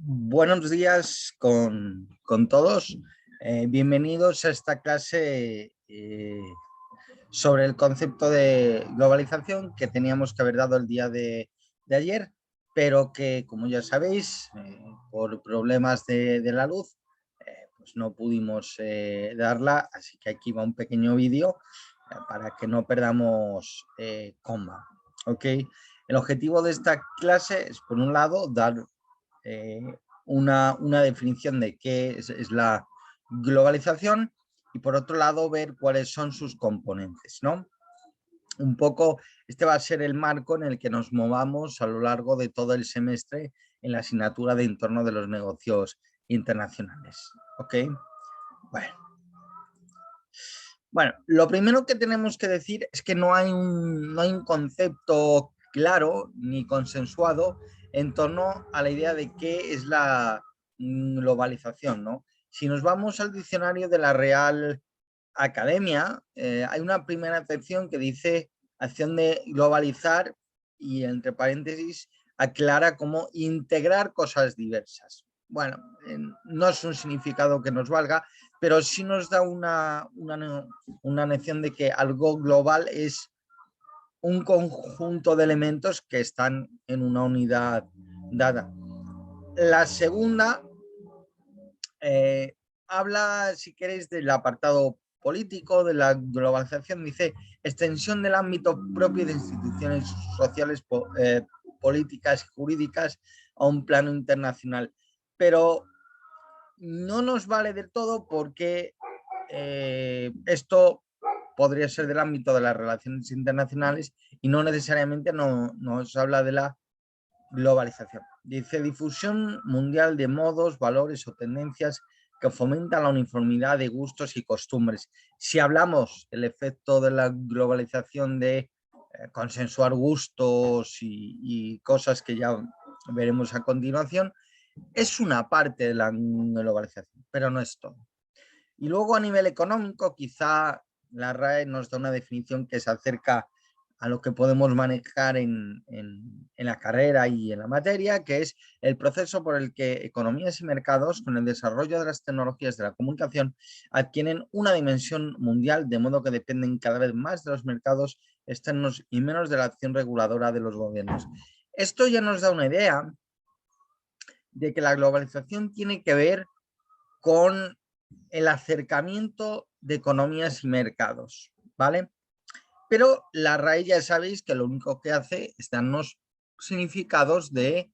Buenos días con todos. Bienvenidos a esta clase sobre el concepto de globalización que teníamos que haber dado el día de ayer, pero que, como ya sabéis, por problemas de la luz, pues no pudimos darla, así que aquí va un pequeño vídeo para que no perdamos coma. ¿Ok? El objetivo de esta clase es, por un lado, dar eh, una definición de qué es la globalización y por otro lado ver cuáles son sus componentes, ¿no? Un poco, este va a ser el marco en el que nos movamos a lo largo de todo el semestre en la asignatura de entorno de los negocios internacionales. ¿Ok? Bueno. Bueno, lo primero que tenemos que decir es que no hay un concepto claro ni consensuado en torno a la idea de qué es la globalización, ¿no? Si nos vamos al diccionario de la Real Academia, hay una primera acepción que dice acción de globalizar y entre paréntesis aclara como integrar cosas diversas. Bueno, no es un significado que nos valga, pero sí nos da una noción de que algo global es un conjunto de elementos que están en una unidad dada. La segunda habla, si queréis, del apartado político, de la globalización, dice extensión del ámbito propio de instituciones sociales, políticas y jurídicas a un plano internacional. Pero no nos vale del todo porque esto podría ser del ámbito de las relaciones internacionales y no necesariamente nos habla de la globalización. Dice difusión mundial de modos, valores o tendencias que fomentan la uniformidad de gustos y costumbres. Si hablamos del efecto de la globalización de consensuar gustos y cosas que ya veremos a continuación, es una parte de la globalización, pero no es todo. Y luego a nivel económico, quizá la RAE nos da una definición que se acerca a lo que podemos manejar en la carrera y en la materia, que es el proceso por el que economías y mercados, con el desarrollo de las tecnologías de la comunicación, adquieren una dimensión mundial, de modo que dependen cada vez más de los mercados externos y menos de la acción reguladora de los gobiernos. Esto ya nos da una idea de que la globalización tiene que ver con el acercamiento de economías y mercados, ¿vale? Pero la RAE ya sabéis que lo único que hace es darnos significados de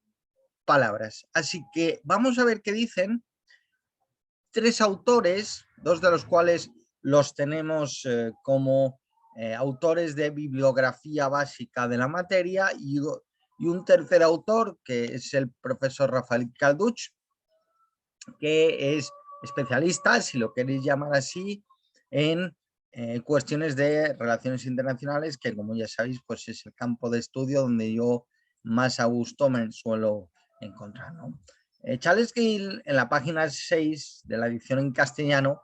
palabras. Así que vamos a ver qué dicen tres autores, dos de los cuales los tenemos como autores de bibliografía básica de la materia y un tercer autor que es el profesor Rafael Calduch, que es especialista, si lo queréis llamar así, en cuestiones de relaciones internacionales, que como ya sabéis, pues es el campo de estudio donde yo más a gusto me suelo encontrar, ¿no? Charles Gill, en la página 6 de la edición en castellano,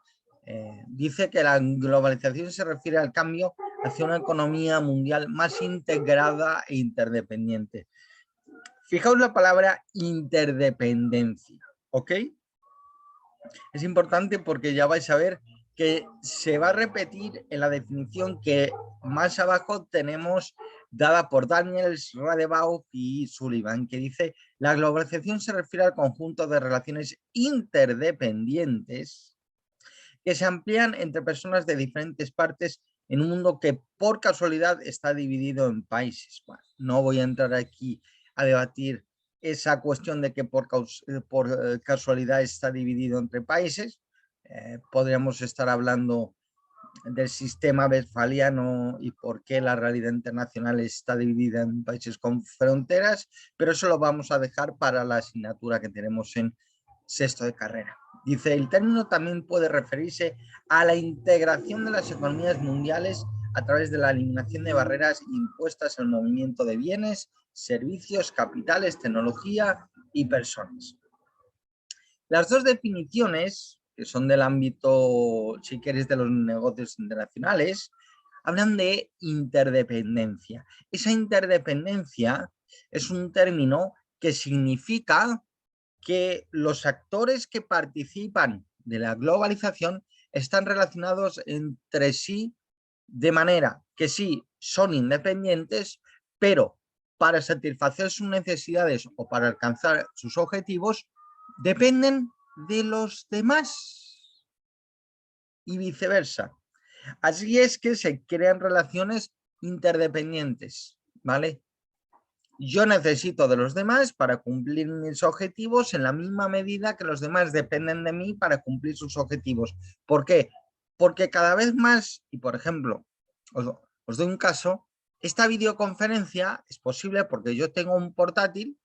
dice que la globalización se refiere al cambio hacia una economía mundial más integrada e interdependiente. Fijaos la palabra interdependencia, ¿ok? Es importante porque ya vais a ver que se va a repetir en la definición que más abajo tenemos dada por Daniels, Radebaugh y Sullivan, que dice: la globalización se refiere al conjunto de relaciones interdependientes que se amplían entre personas de diferentes partes en un mundo que por casualidad está dividido en países. Bueno, no voy a entrar aquí a debatir esa cuestión de que por casualidad está dividido entre países. Podríamos estar hablando del sistema westfaliano y por qué la realidad internacional está dividida en países con fronteras, pero eso lo vamos a dejar para la asignatura que tenemos en sexto de carrera. Dice, el término también puede referirse a la integración de las economías mundiales a través de la eliminación de barreras impuestas al movimiento de bienes, servicios, capitales, tecnología y personas. Las dos definiciones, que son del ámbito, si queréis, de los negocios internacionales, hablan de interdependencia. Esa interdependencia es un término que significa que los actores que participan de la globalización están relacionados entre sí de manera que sí son independientes, pero para satisfacer sus necesidades o para alcanzar sus objetivos dependen de los demás y viceversa. Así es que se crean relaciones interdependientes, ¿vale? Yo necesito de los demás para cumplir mis objetivos en la misma medida que los demás dependen de mí para cumplir sus objetivos. ¿Por qué? Porque cada vez más, y por ejemplo, os doy un caso, esta videoconferencia es posible porque yo tengo un portátil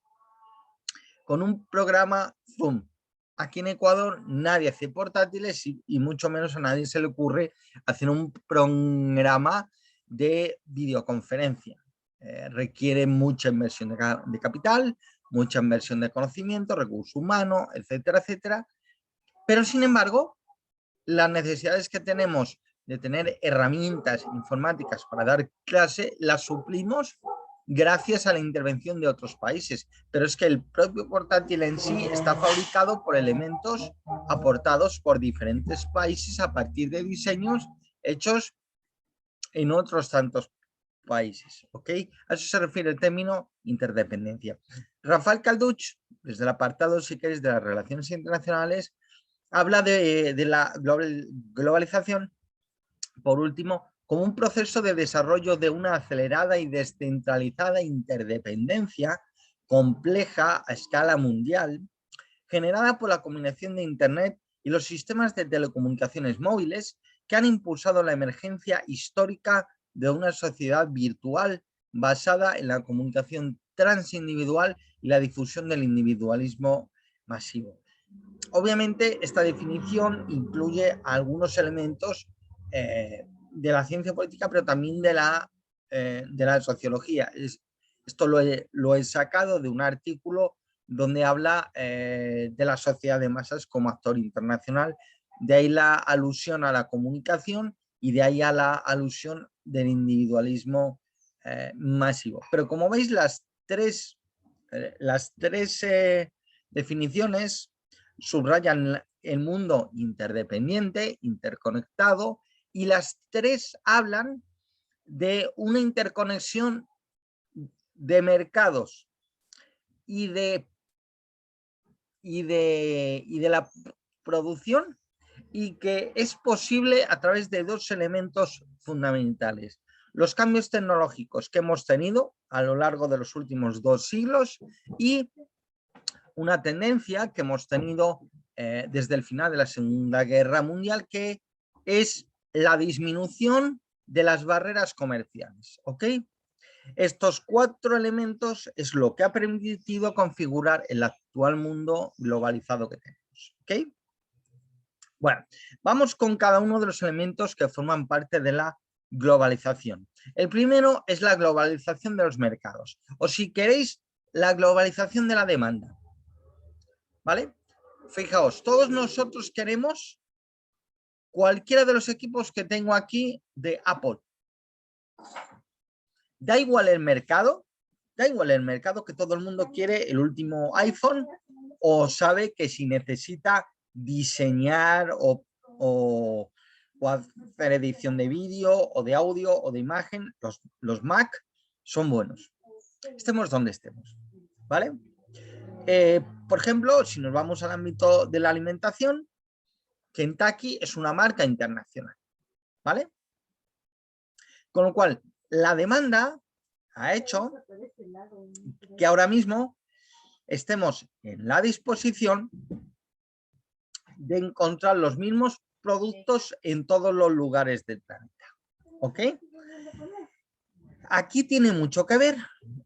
con un programa Zoom. Aquí en Ecuador nadie hace portátiles y mucho menos a nadie se le ocurre hacer un programa de videoconferencia. Requiere mucha inversión de capital, mucha inversión de conocimiento, recursos humanos, etcétera, etcétera. Pero sin embargo, las necesidades que tenemos de tener herramientas informáticas para dar clase las suplimos gracias a la intervención de otros países. Pero es que el propio portátil en sí está fabricado por elementos aportados por diferentes países a partir de diseños hechos en otros tantos países. ¿Ok? A eso se refiere el término interdependencia. Rafael Calduch, desde el apartado, si queréis, de las relaciones internacionales, habla de la globalización, por último, como un proceso de desarrollo de una acelerada y descentralizada interdependencia compleja a escala mundial, generada por la combinación de Internet y los sistemas de telecomunicaciones móviles que han impulsado la emergencia histórica de una sociedad virtual basada en la comunicación transindividual y la difusión del individualismo masivo. Obviamente, esta definición incluye algunos elementos de la ciencia política, pero también de la sociología. Esto lo he sacado de un artículo donde habla de la sociedad de masas como actor internacional. De ahí la alusión a la comunicación y de ahí a la alusión del individualismo masivo. Pero como veis, las tres definiciones subrayan el mundo interdependiente, interconectado, y las tres hablan de una interconexión de mercados y de la producción, y que es posible a través de dos elementos fundamentales: los cambios tecnológicos que hemos tenido a lo largo de los últimos 2 siglos y una tendencia que hemos tenido desde el final de la Segunda Guerra Mundial, que es la disminución de las barreras comerciales. ¿Ok? Estos 4 elementos es lo que ha permitido configurar el actual mundo globalizado que tenemos. ¿Ok? Bueno, vamos con cada uno de los elementos que forman parte de la globalización. El primero es la globalización de los mercados, o si queréis, la globalización de la demanda. ¿Vale? Fijaos, todos nosotros queremos cualquiera de los equipos que tengo aquí de Apple. Da igual el mercado que todo el mundo quiere el último iPhone, o sabe que si necesita diseñar o hacer edición de vídeo o de audio o de imagen, los Mac son buenos. Estemos donde estemos, ¿vale? Por ejemplo, si nos vamos al ámbito de la alimentación, Kentucky es una marca internacional, ¿vale? Con lo cual, la demanda ha hecho que ahora mismo estemos en la disposición de encontrar los mismos productos en todos los lugares del planeta. ¿Ok? Aquí tiene mucho que ver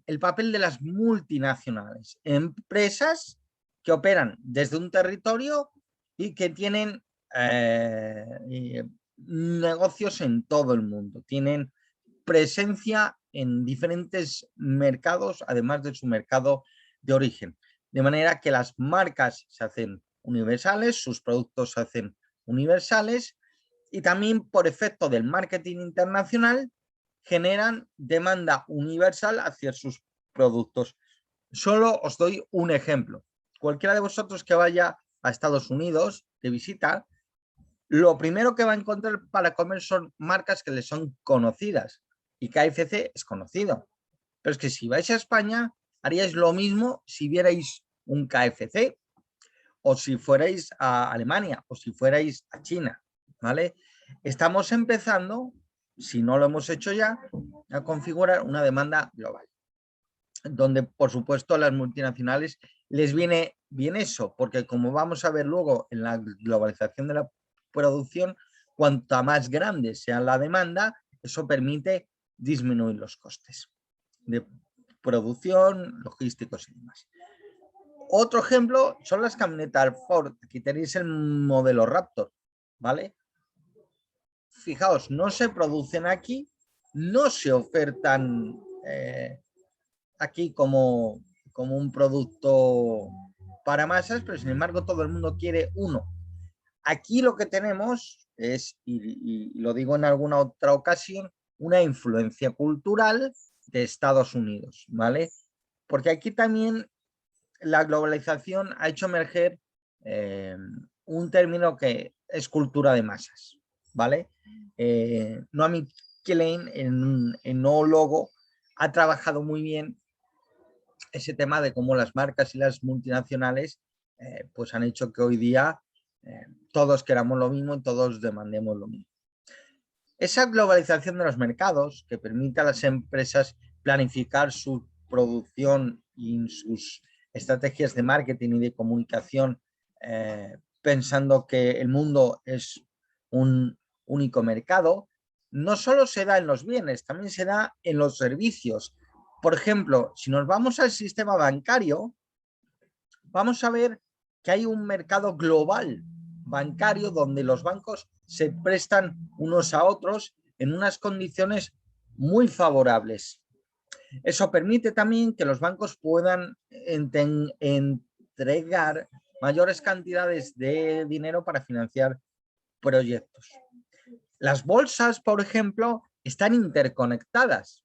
el papel de las multinacionales, empresas que operan desde un territorio y que tienen negocios en todo el mundo, tienen presencia en diferentes mercados, además de su mercado de origen. De manera que las marcas se hacen universales, sus productos se hacen universales, y también por efecto del marketing internacional generan demanda universal hacia sus productos. Solo os doy un ejemplo. cualquiera de vosotros que vaya a Estados Unidos de visita, lo primero que va a encontrar para comer son marcas que le son conocidas. Y KFC es conocido. Pero es que si vais a España, haríais lo mismo si vierais un KFC, o si fuerais a Alemania, o si fuerais a China, ¿vale? Estamos empezando, si no lo hemos hecho ya, a configurar una demanda global, donde por supuesto a las multinacionales les viene bien eso, porque como vamos a ver luego en la globalización de la producción, cuanta más grande sea la demanda, eso permite disminuir los costes de producción, logísticos y demás. Otro ejemplo son las camionetas Ford. Aquí tenéis el modelo Raptor, ¿vale? Fijaos, no se producen aquí, no se ofertan aquí como un producto para masas, pero sin embargo todo el mundo quiere uno. Aquí lo que tenemos es, y lo digo en alguna otra ocasión, una influencia cultural de Estados Unidos, ¿vale? Porque aquí también la globalización ha hecho emerger un término que es cultura de masas, ¿vale? Noam Chomsky, en No Logo, ha trabajado muy bien ese tema de cómo las marcas y las multinacionales pues han hecho que hoy día todos queramos lo mismo y todos demandemos lo mismo. Esa globalización de los mercados que permite a las empresas planificar su producción y sus estrategias de marketing y de comunicación pensando que el mundo es un único mercado, no solo se da en los bienes, también se da en los servicios. Por ejemplo, si nos vamos al sistema bancario, vamos a ver que hay un mercado global bancario donde los bancos se prestan unos a otros en unas condiciones muy favorables. Eso permite también que los bancos puedan entregar mayores cantidades de dinero para financiar proyectos. Las bolsas, por ejemplo, están interconectadas,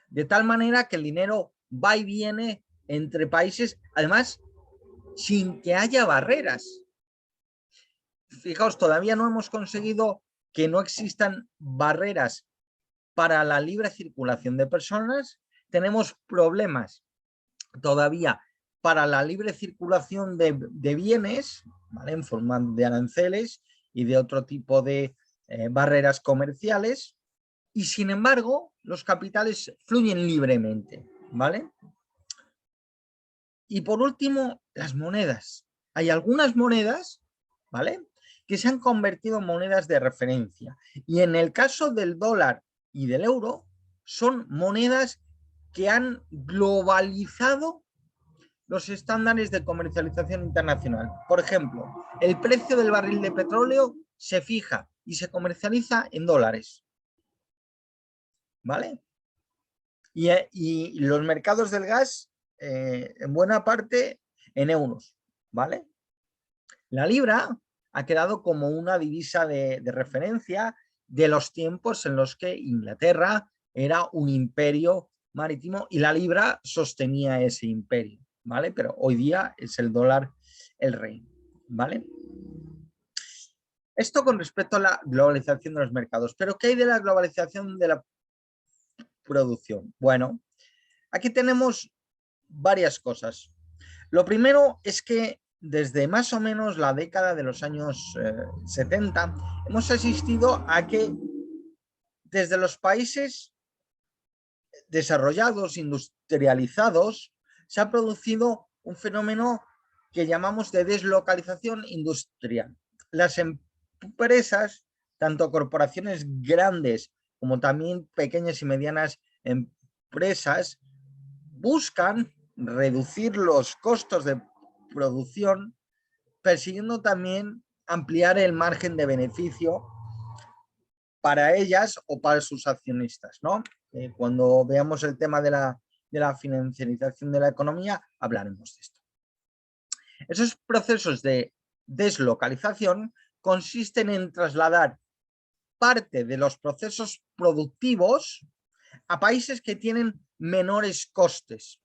de tal manera que el dinero va y viene entre países, además, sin que haya barreras. Fijaos, todavía no hemos conseguido que no existan barreras para la libre circulación de personas. Tenemos problemas todavía para la libre circulación de bienes, ¿vale? En forma de aranceles y de otro tipo de barreras comerciales, y sin embargo los capitales fluyen libremente, ¿vale? Y por último, las monedas. Hay algunas monedas, ¿vale?, que se han convertido en monedas de referencia. Y en el caso del dólar y del euro, son monedas que han globalizado los estándares de comercialización internacional. Por ejemplo, el precio del barril de petróleo se fija y se comercializa en dólares, ¿vale? Y los mercados del gas, en buena parte, en euros, ¿vale? La libra ha quedado como una divisa de referencia de los tiempos en los que Inglaterra era un imperio marítimo y la libra sostenía ese imperio, ¿vale? Pero hoy día es el dólar el rey, ¿vale? Esto con respecto a la globalización de los mercados. ¿Pero qué hay de la globalización de la producción? Bueno, aquí tenemos varias cosas. Lo primero es que desde más o menos la década de los años 70 hemos asistido a que desde los países desarrollados, industrializados, se ha producido un fenómeno que llamamos de deslocalización industrial. Las empresas, tanto corporaciones grandes como también pequeñas y medianas empresas, buscan reducir los costos de producción, persiguiendo también ampliar el margen de beneficio para ellas o para sus accionistas, ¿no? Cuando veamos el tema de la financiarización de la economía, hablaremos de esto. Esos procesos de deslocalización consisten en trasladar parte de los procesos productivos a países que tienen menores costes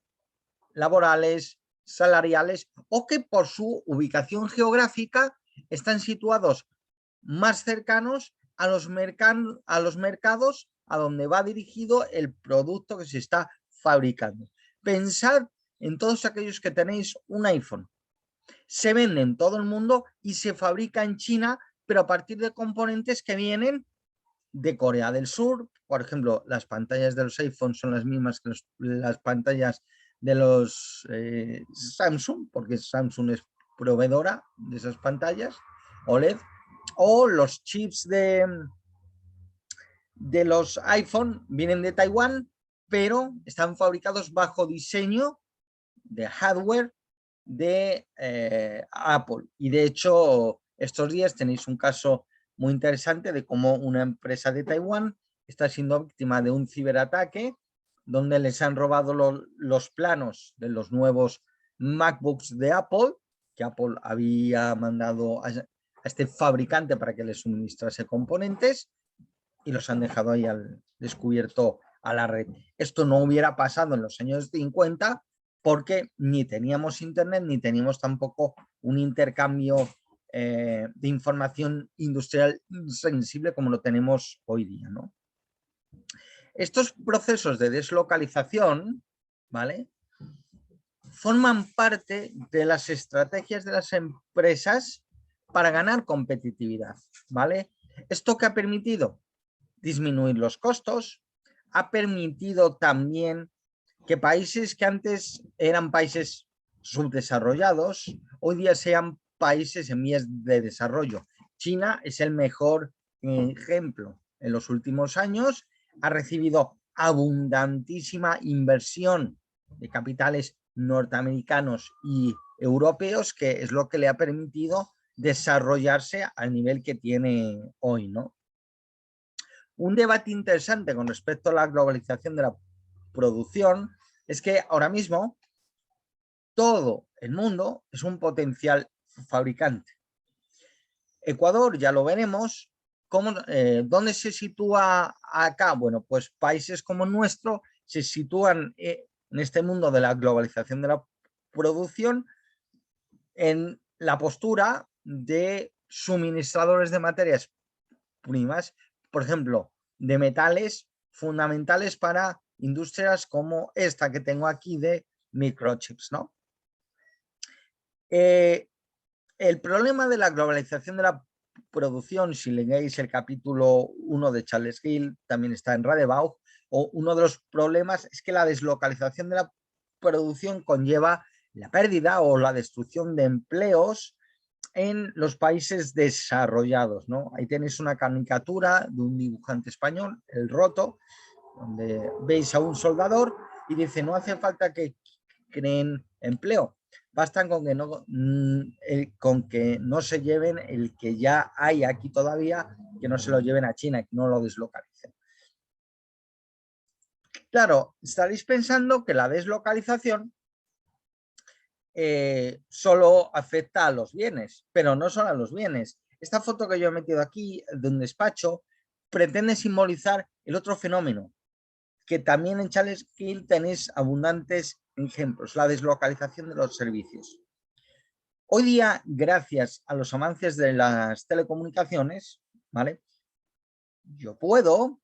laborales, salariales o que por su ubicación geográfica están situados más cercanos a los mercados a donde va dirigido el producto que se está fabricando. Pensad en todos aquellos que tenéis un iPhone. Se vende en todo el mundo y se fabrica en China, pero a partir de componentes que vienen de Corea del Sur. Por ejemplo, las pantallas de los iPhones son las mismas que las pantallas de los Samsung, porque Samsung es proveedora de esas pantallas OLED, o los chips de los iPhone vienen de Taiwán, pero están fabricados bajo diseño de hardware de Apple. Y de hecho, estos días tenéis un caso muy interesante de cómo una empresa de Taiwán está siendo víctima de un ciberataque donde les han robado los planos de los nuevos MacBooks de Apple, que Apple había mandado a este fabricante para que les suministrase componentes, y los han dejado ahí al descubierto a la red. Esto no hubiera pasado en los años 50 porque ni teníamos internet ni teníamos tampoco un intercambio de información industrial sensible como lo tenemos hoy día, ¿no? Estos procesos de deslocalización, ¿vale?, forman parte de las estrategias de las empresas para ganar competitividad, ¿vale? ¿Esto qué ha permitido? Disminuir los costos, ha permitido también que países que antes eran países subdesarrollados, hoy día sean países en vías de desarrollo. China es el mejor ejemplo. En los últimos años ha recibido abundantísima inversión de capitales norteamericanos y europeos, que es lo que le ha permitido desarrollarse al nivel que tiene hoy, ¿no? Un debate interesante con respecto a la globalización de la producción es que ahora mismo todo el mundo es un potencial fabricante. Ecuador, ya lo veremos. ¿Dónde se sitúa acá? Bueno, pues países como el nuestro se sitúan en este mundo de la globalización de la producción en la postura de suministradores de materias primas, por ejemplo, de metales fundamentales para industrias como esta que tengo aquí de microchips, ¿no? El problema de la globalización de la producción, si leéis el capítulo 1 de Charles Gill, también está en Radebauch, o uno de los problemas es que la deslocalización de la producción conlleva la pérdida o la destrucción de empleos en los países desarrollados, ¿no? Ahí tenéis una caricatura de un dibujante español, El Roto, donde veis a un soldador y dice, no hace falta que creen empleo, bastan con que no se lleven el que ya hay aquí todavía, que no se lo lleven a China, que no lo deslocalicen. Claro, estaréis pensando que la deslocalización solo afecta a los bienes, pero no solo a los bienes. Esta foto que yo he metido aquí de un despacho pretende simbolizar el otro fenómeno, que también en Charles Gill tenéis abundantes ejemplos, la deslocalización de los servicios. Hoy día, gracias a los avances de las telecomunicaciones, ¿vale?, yo puedo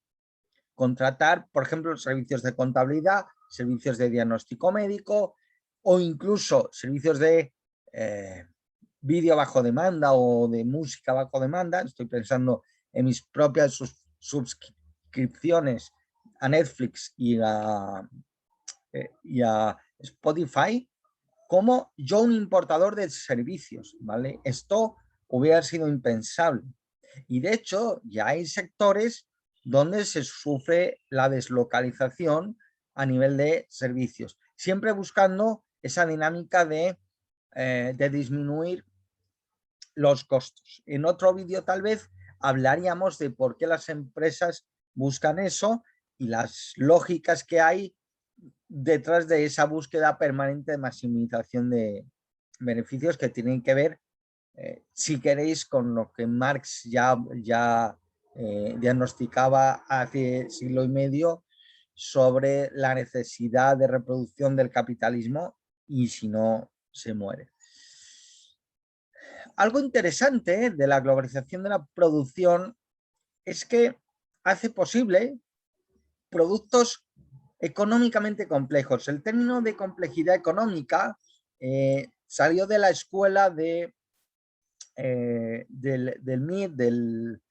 contratar, por ejemplo, servicios de contabilidad, servicios de diagnóstico médico o incluso servicios de vídeo bajo demanda o de música bajo demanda. Estoy pensando en mis propias suscripciones a Netflix y a Spotify, como yo un importador de servicios, ¿vale? Esto hubiera sido impensable. Y de hecho, ya hay sectores donde se sufre la deslocalización a nivel de servicios, siempre buscando esa dinámica de disminuir los costos. En otro vídeo tal vez hablaríamos de por qué las empresas buscan eso y las lógicas que hay detrás de esa búsqueda permanente de maximización de beneficios, que tienen que ver, si queréis, con lo que Marx ya diagnosticaba hace siglo y medio sobre la necesidad de reproducción del capitalismo y si no, se muere. Algo interesante de la globalización de la producción es que hace posible productos económicamente complejos. El término de complejidad económica salió de la escuela del MIT, del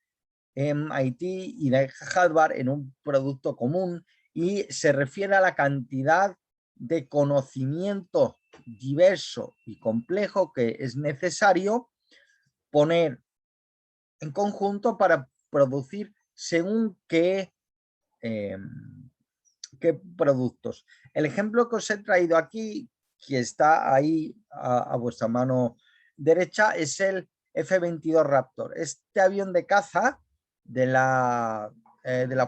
MIT y de Harvard en un producto común y se refiere a la cantidad de conocimiento diverso y complejo que es necesario poner en conjunto para producir según qué productos. El ejemplo que os he traído aquí, que está ahí a vuestra mano derecha, es el F-22 Raptor. Este avión de caza de la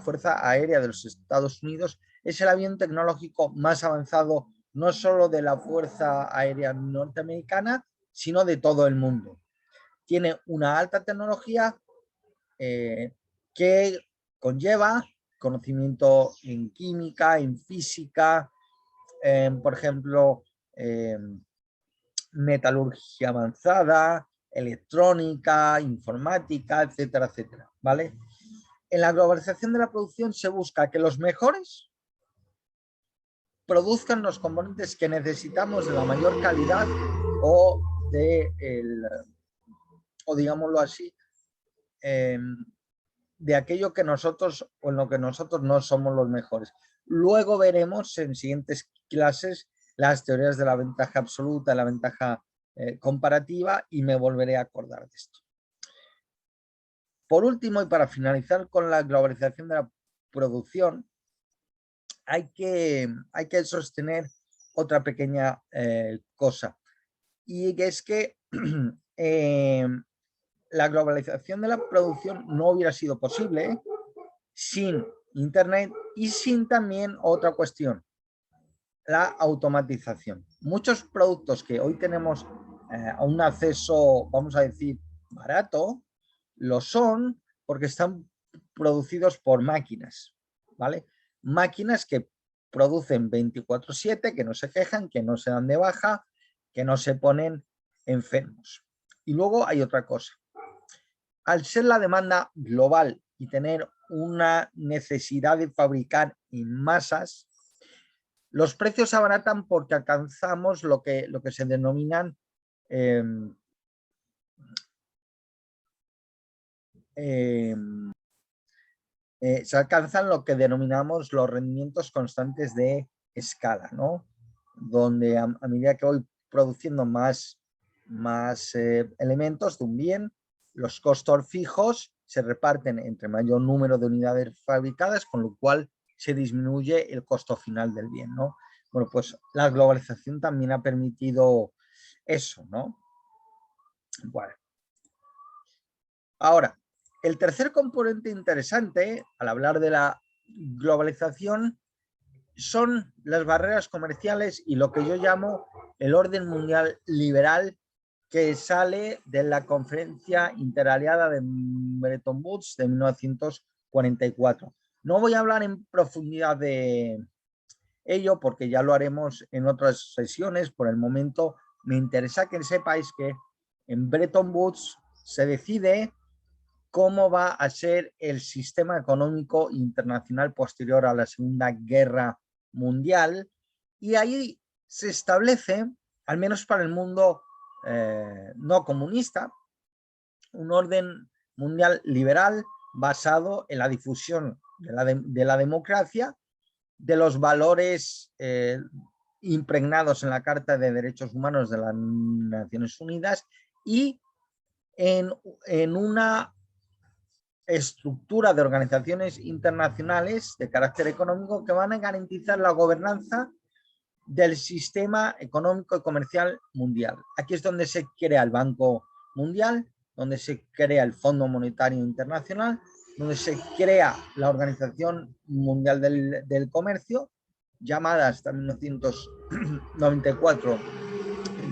Fuerza Aérea de los Estados Unidos es el avión tecnológico más avanzado no solo de la Fuerza Aérea norteamericana, sino de todo el mundo. Tiene una alta tecnología que conlleva conocimiento en química, en física, por ejemplo, metalurgia avanzada, electrónica, informática, etcétera, etcétera, ¿vale? En la globalización de la producción se busca que los mejores produzcan los componentes que necesitamos de la mayor calidad o digámoslo así, de aquello que nosotros o en lo que nosotros no somos los mejores. Luego veremos en siguientes clases las teorías de la ventaja absoluta, la ventaja comparativa, y me volveré a acordar de esto. Por último, y para finalizar con la globalización de la producción, hay que sostener otra pequeña cosa, y es que la globalización de la producción no hubiera sido posible sin Internet y sin también otra cuestión, la automatización. Muchos productos que hoy tenemos a un acceso, vamos a decir, barato, lo son porque están producidos por máquinas, ¿vale? Máquinas que producen 24/7, que no se quejan, que no se dan de baja, que no se ponen enfermos. Y luego hay otra cosa. Al ser la demanda global y tener una necesidad de fabricar en masas, los precios se abaratan porque alcanzamos lo que se denominan se alcanzan lo que denominamos los rendimientos constantes de escala, ¿no? Donde a medida que voy produciendo más elementos de un bien, los costos fijos se reparten entre mayor número de unidades fabricadas, con lo cual se disminuye el costo final del bien, ¿no? Bueno, pues la globalización también ha permitido eso, ¿no? Bueno. Ahora, el tercer componente interesante al hablar de la globalización son las barreras comerciales y lo que yo llamo el orden mundial liberal, que sale de la conferencia interaliada de Bretton Woods de 1944. No voy a hablar en profundidad de ello porque ya lo haremos en otras sesiones. Por el momento me interesa que sepáis que en Bretton Woods se decide cómo va a ser el sistema económico internacional posterior a la Segunda Guerra Mundial, y ahí se establece, al menos para el mundo no comunista, un orden mundial liberal basado en la difusión de la democracia, de los valores impregnados en la Carta de Derechos Humanos de las Naciones Unidas y en una estructura de organizaciones internacionales de carácter económico que van a garantizar la gobernanza del sistema económico y comercial mundial. Aquí es donde se crea el Banco Mundial, donde se crea el Fondo Monetario Internacional, donde se crea la Organización Mundial del Comercio, llamada hasta 1994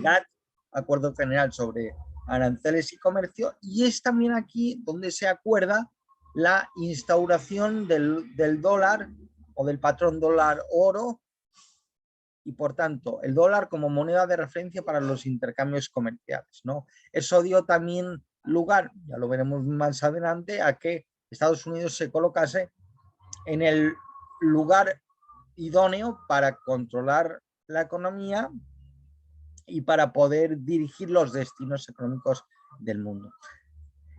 GATT, Acuerdo General sobre Aranceles y Comercio, y es también aquí donde se acuerda la instauración del dólar o del patrón dólar oro y por tanto el dólar como moneda de referencia para los intercambios comerciales, ¿no? Eso dio también lugar, ya lo veremos más adelante, a que Estados Unidos se colocase en el lugar idóneo para controlar la economía y para poder dirigir los destinos económicos del mundo.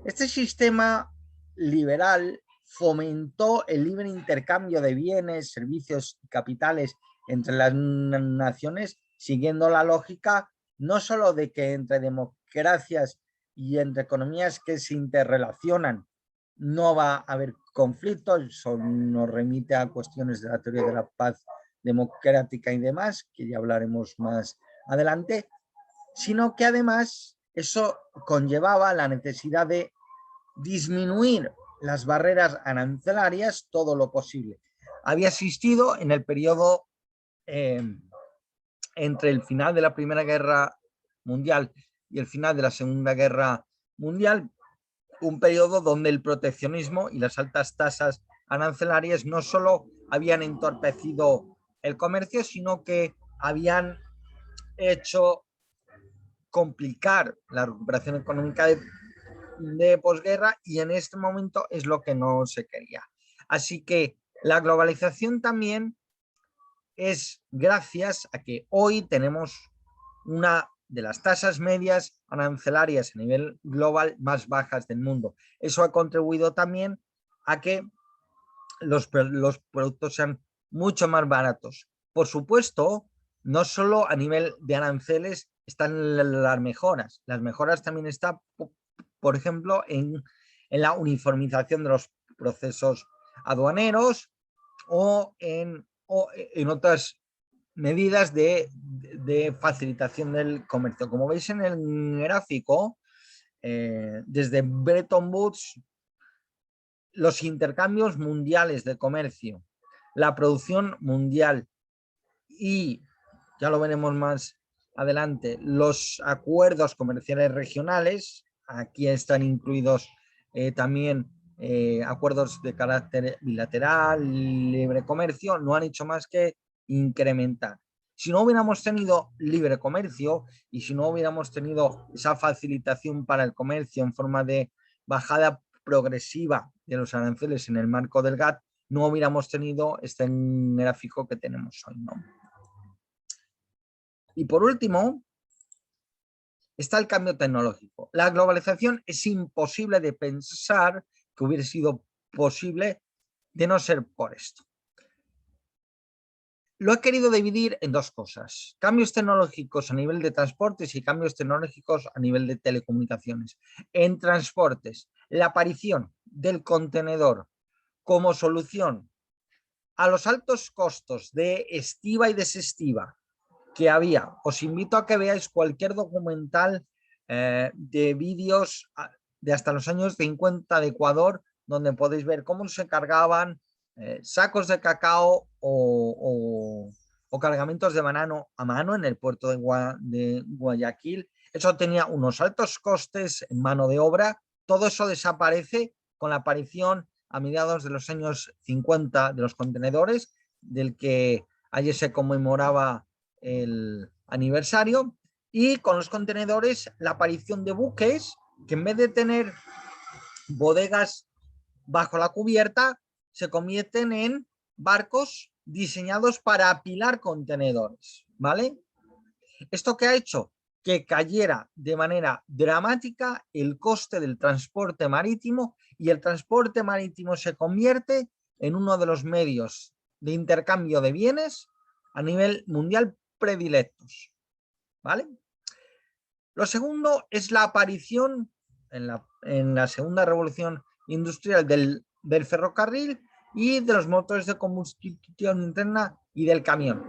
Este sistema liberal fomentó el libre intercambio de bienes, servicios y capitales entre las naciones, siguiendo la lógica no solo de que entre democracias y entre economías que se interrelacionan no va a haber conflictos, eso nos remite a cuestiones de la teoría de la paz democrática y demás, que ya hablaremos más adelante, sino que además eso conllevaba la necesidad de disminuir las barreras arancelarias todo lo posible. Había existido en el periodo entre el final de la Primera Guerra Mundial y el final de la Segunda Guerra Mundial, un periodo donde el proteccionismo y las altas tasas arancelarias no solo habían entorpecido el comercio, sino que habían hecho complicar la recuperación económica de posguerra, y en este momento es lo que no se quería. Así que la globalización también es gracias a que hoy tenemos una de las tasas medias arancelarias a nivel global más bajas del mundo. Eso ha contribuido también a que los productos sean mucho más baratos. Por supuesto, no solo a nivel de aranceles están las mejoras también están, por ejemplo, en la uniformización de los procesos aduaneros o en otras medidas de facilitación del comercio. Como veis en el gráfico, desde Bretton Woods, los intercambios mundiales de comercio, la producción mundial y, ya lo veremos más adelante, los acuerdos comerciales regionales, aquí están incluidos también acuerdos de carácter bilateral, libre comercio, no han hecho más que incrementar. Si no hubiéramos tenido libre comercio y si no hubiéramos tenido esa facilitación para el comercio en forma de bajada progresiva de los aranceles en el marco del GATT, no hubiéramos tenido este gráfico que tenemos hoy, ¿no? Y por último, está el cambio tecnológico. La globalización es imposible de pensar que hubiera sido posible de no ser por esto. Lo he querido dividir en dos cosas: cambios tecnológicos a nivel de transportes y cambios tecnológicos a nivel de telecomunicaciones. En transportes, la aparición del contenedor como solución a los altos costos de estiva y desestiva que había. Os invito a que veáis cualquier documental de vídeos de hasta los años 50 de Ecuador, donde podéis ver cómo se cargaban sacos de cacao o cargamentos de banano a mano en el puerto de Guayaquil. Eso tenía unos altos costes en mano de obra. Todo eso desaparece con la aparición a mediados de los años 50 de los contenedores, del que ayer se conmemoraba el aniversario, y con los contenedores la aparición de buques que en vez de tener bodegas bajo la cubierta se convierten en barcos diseñados para apilar contenedores, ¿vale? ¿Esto qué ha hecho? Que cayera de manera dramática el coste del transporte marítimo, y el transporte marítimo se convierte en uno de los medios de intercambio de bienes a nivel mundial predilectos, ¿vale? Lo segundo es la aparición en la segunda revolución industrial del ferrocarril y de los motores de combustión interna y del camión.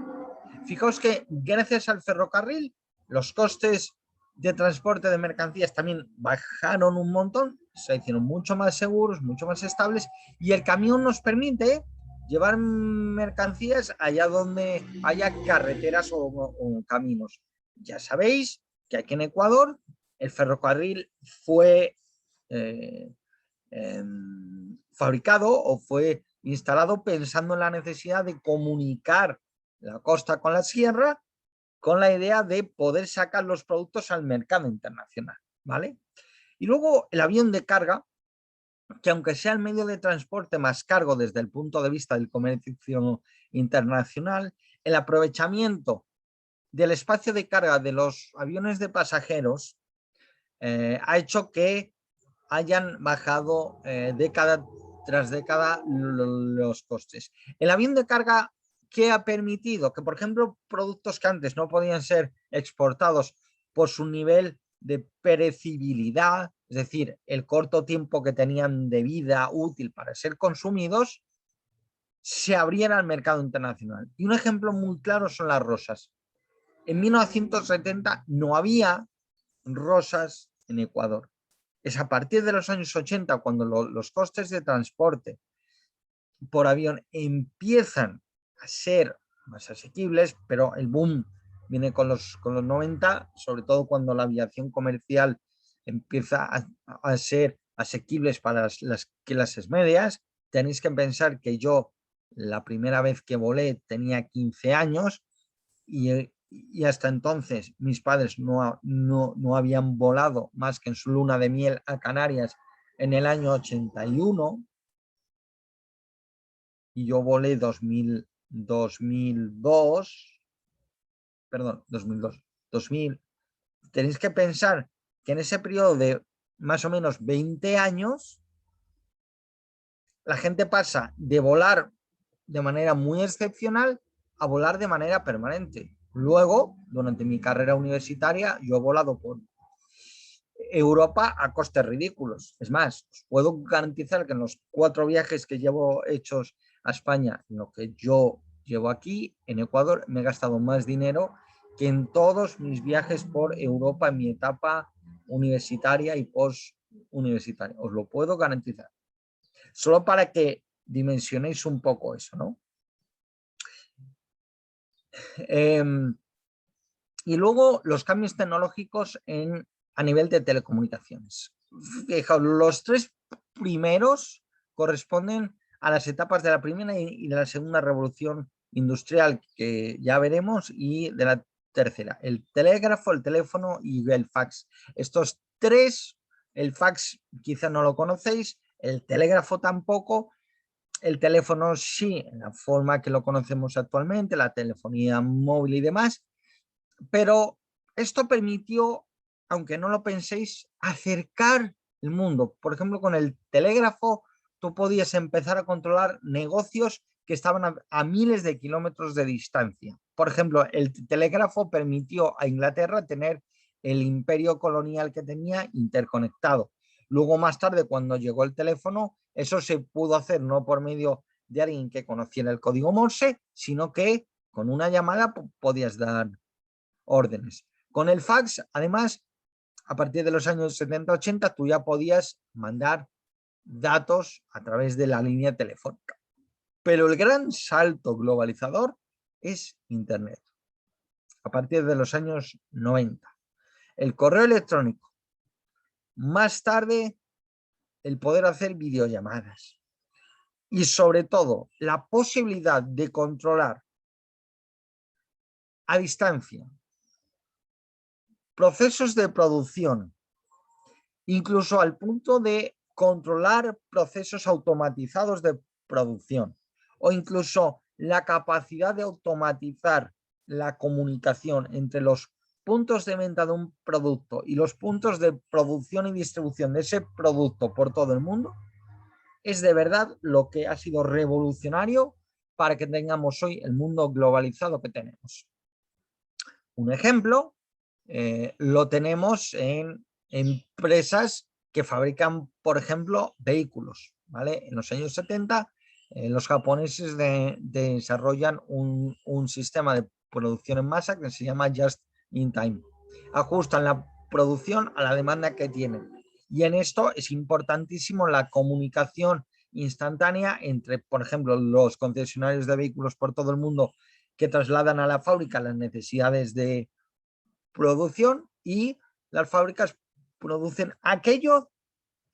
Fijaos que gracias al ferrocarril los costes de transporte de mercancías también bajaron un montón, se hicieron mucho más seguros, mucho más estables, y el camión nos permite llevar mercancías allá donde haya carreteras o caminos. Ya sabéis que aquí en Ecuador el ferrocarril fue fabricado o fue instalado pensando en la necesidad de comunicar la costa con la sierra, con la idea de poder sacar los productos al mercado internacional, ¿vale? Y luego el avión de carga, que aunque sea el medio de transporte más cargo desde el punto de vista del comercio internacional, el aprovechamiento del espacio de carga de los aviones de pasajeros ha hecho que hayan bajado década tras década los costes. El avión de carga, ¿qué ha permitido? Que, por ejemplo, productos que antes no podían ser exportados por su nivel de perecibilidad, es decir, el corto tiempo que tenían de vida útil para ser consumidos, se abrieran al mercado internacional. Y un ejemplo muy claro son las rosas. En 1970 no había rosas en Ecuador. Es a partir de los años 80 cuando los costes de transporte por avión empiezan a ser más asequibles, pero el boom viene con los 90, sobre todo cuando la aviación comercial empieza a ser asequibles para las clases medias. Tenéis que pensar que yo la primera vez que volé tenía 15 años y hasta entonces mis padres no habían volado más que en su luna de miel a Canarias en el año 81 y yo volé 2000. Tenéis que pensar que en ese periodo de más o menos 20 años la gente pasa de volar de manera muy excepcional a volar de manera permanente. Luego, durante mi carrera universitaria, yo he volado por Europa a costes ridículos. Es más, os puedo garantizar que en los 4 viajes que llevo hechos a España, en lo que yo llevo aquí, en Ecuador, me he gastado más dinero que en todos mis viajes por Europa en mi etapa universitaria y post-universitaria. Os lo puedo garantizar. Solo para que dimensionéis un poco eso, ¿no? Y luego los cambios tecnológicos a nivel de telecomunicaciones. Fijaos, los 3 primeros corresponden a las etapas de la primera y de la segunda revolución industrial, que ya veremos, y de la tercera, el telégrafo, el teléfono y el fax. Estos 3, el fax quizá no lo conocéis, el telégrafo tampoco, el teléfono sí, en la forma que lo conocemos actualmente, la telefonía móvil y demás, pero esto permitió, aunque no lo penséis, acercar el mundo. Por ejemplo, con el telégrafo tú podías empezar a controlar negocios que estaban a miles de kilómetros de distancia. Por ejemplo, el telégrafo permitió a Inglaterra tener el imperio colonial que tenía interconectado. Luego, más tarde, cuando llegó el teléfono, eso se pudo hacer no por medio de alguien que conociera el código Morse, sino que con una llamada podías dar órdenes. Con el fax, además, a partir de los años 70-80, tú ya podías mandar datos a través de la línea telefónica. Pero el gran salto globalizador es Internet. A partir de los años 90. El correo electrónico. Más tarde, el poder hacer videollamadas. Y sobre todo, la posibilidad de controlar a distancia procesos de producción, incluso al punto de controlar procesos automatizados de producción o incluso la capacidad de automatizar la comunicación entre los puntos de venta de un producto y los puntos de producción y distribución de ese producto por todo el mundo, es de verdad lo que ha sido revolucionario para que tengamos hoy el mundo globalizado que tenemos. Un ejemplo lo tenemos en empresas que fabrican, por ejemplo, vehículos, ¿vale? En los años 70, los japoneses desarrollan un sistema de producción en masa que se llama Just in Time. Ajustan la producción a la demanda que tienen. Y en esto es importantísimo la comunicación instantánea entre, por ejemplo, los concesionarios de vehículos por todo el mundo que trasladan a la fábrica las necesidades de producción y las fábricas producen aquello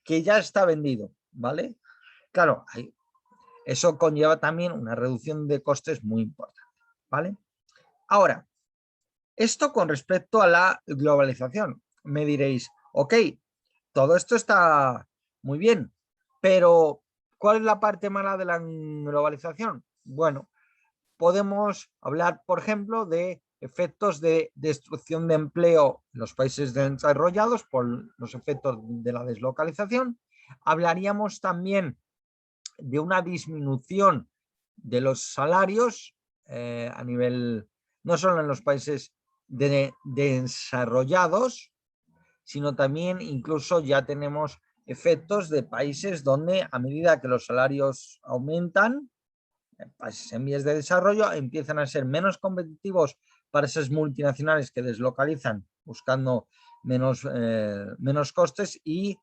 que ya está vendido, ¿vale? Claro, eso conlleva también una reducción de costes muy importante. ¿vale? Ahora, esto con respecto a la globalización. Me diréis, ok, todo esto está muy bien, pero ¿cuál es la parte mala de la globalización? Bueno, podemos hablar, por ejemplo, de efectos de destrucción de empleo en los países desarrollados por los efectos de la deslocalización. Hablaríamos también de una disminución de los salarios a nivel, no solo en los países desarrollados, sino también incluso ya tenemos efectos de países donde a medida que los salarios aumentan, países en vías de desarrollo empiezan a ser menos competitivos para esas multinacionales que deslocalizan buscando menos costes y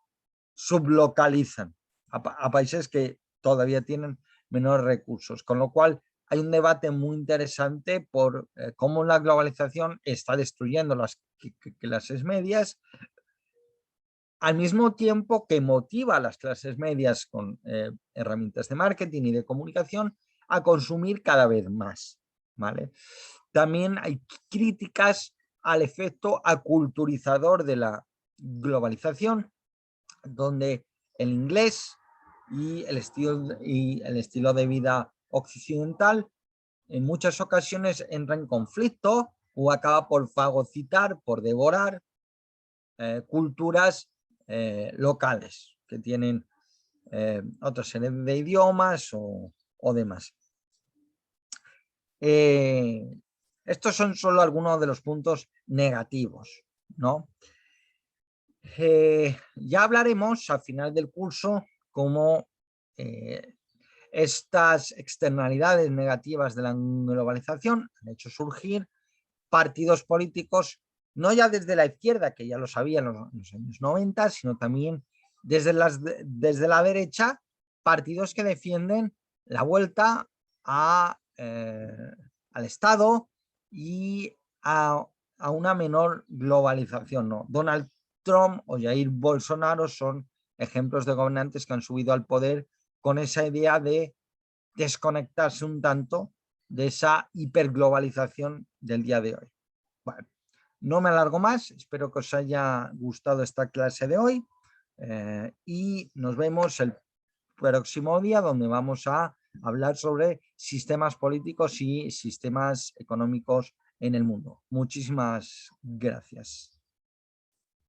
sublocalizan a países que todavía tienen menores recursos. Con lo cual hay un debate muy interesante por cómo la globalización está destruyendo las clases medias, al mismo tiempo que motiva a las clases medias con herramientas de marketing y de comunicación a consumir cada vez más, ¿vale? También hay críticas al efecto aculturizador de la globalización, donde el inglés y el estilo de vida occidental en muchas ocasiones entra en conflicto o acaba por fagocitar, por devorar culturas locales que tienen otra serie de idiomas o demás. Estos son solo algunos de los puntos negativos, ¿no? Ya hablaremos al final del curso cómo estas externalidades negativas de la globalización han hecho surgir partidos políticos, no ya desde la izquierda, que ya lo sabía en los años 90, sino también desde la derecha, partidos que defienden la vuelta al Estado y a una menor globalización, ¿no? Donald Trump o Jair Bolsonaro son ejemplos de gobernantes que han subido al poder con esa idea de desconectarse un tanto de esa hiperglobalización del día de hoy. Bueno, no me alargo más, espero que os haya gustado esta clase de hoy y nos vemos el próximo día, donde vamos a hablar sobre sistemas políticos y sistemas económicos en el mundo. Muchísimas gracias.